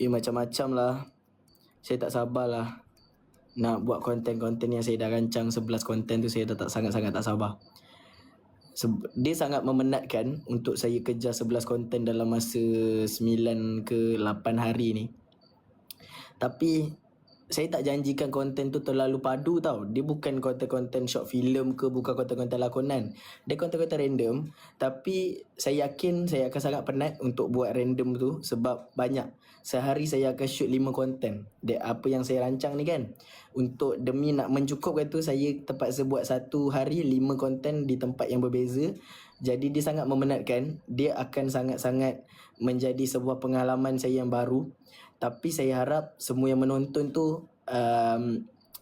macam-macam lah. Saya tak sabar lah nak buat konten-konten yang saya dah rancang 11 konten tu. Saya dah sangat-sangat tak sabar. Dia sangat memenatkan untuk saya kejar 11 konten dalam masa 9 ke 8 hari ni. Tapi saya tak janjikan konten tu terlalu padu tau. Dia bukan konten-konten short film ke, bukan konten-konten lakonan. Dia konten-konten random. Tapi saya yakin saya akan sangat penat untuk buat random tu sebab banyak. Sehari saya akan shoot 5 konten. Apa yang saya rancang ni kan. Untuk demi nak mencukupkan tu, saya terpaksa buat satu hari 5 konten di tempat yang berbeza. Jadi dia sangat memenatkan. Dia akan sangat-sangat menjadi sebuah pengalaman saya yang baru. Tapi saya harap semua yang menonton tu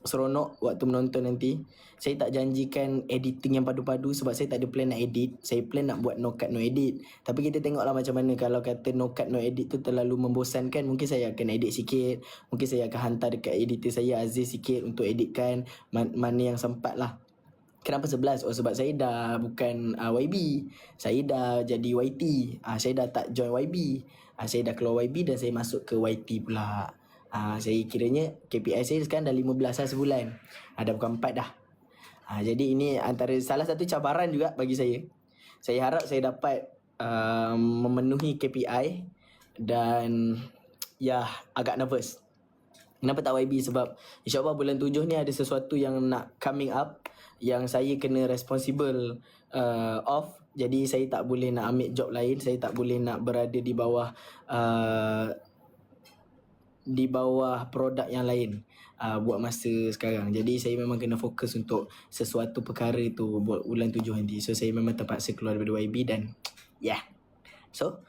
seronok waktu menonton nanti. Saya tak janjikan editing yang padu-padu sebab saya tak ada plan nak edit. Saya plan nak buat no cut no edit. Tapi kita tengoklah macam mana. Kalau kata no cut no edit tu terlalu membosankan, mungkin saya akan edit sikit. Mungkin saya akan hantar dekat editor saya Aziz sikit untuk editkan mana yang sempat lah. Kenapa 11? Oh, sebab saya dah bukan YB. Saya dah jadi YT. Saya dah tak join YB. Saya dah keluar YB dan saya masuk ke YT pula. Saya kiranya KPI saya sekarang dah 15 lah sebulan. Dah bukan 4 dah. Jadi ini antara salah satu cabaran juga bagi saya. Saya harap saya dapat memenuhi KPI. Dan ya, agak nervous. Kenapa tak YB? Sebab insyaAllah bulan 7 ni ada sesuatu yang nak coming up yang saya kena responsible of. Jadi saya tak boleh nak ambil job lain. Saya tak boleh nak berada di bawah produk yang lain buat masa sekarang. Jadi saya memang kena fokus untuk sesuatu perkara tu buat bulan 7 nanti. So saya memang terpaksa keluar daripada YB dan yeah. So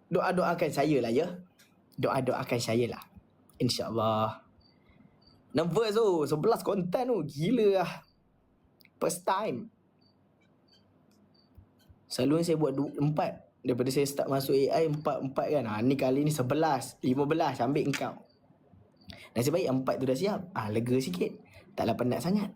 doa-doakan saya lah ya. Doa-doakan saya lah. InsyaAllah. Nervous tu 11 konten tu. Gila lah. First time. Selalunya saya buat 4. Daripada saya start masuk AI 4 kan. Ni kali ni 11 15. Ambil engkau. Nasib baik 4 tu dah siap. Lega sikit. Taklah penat sangat.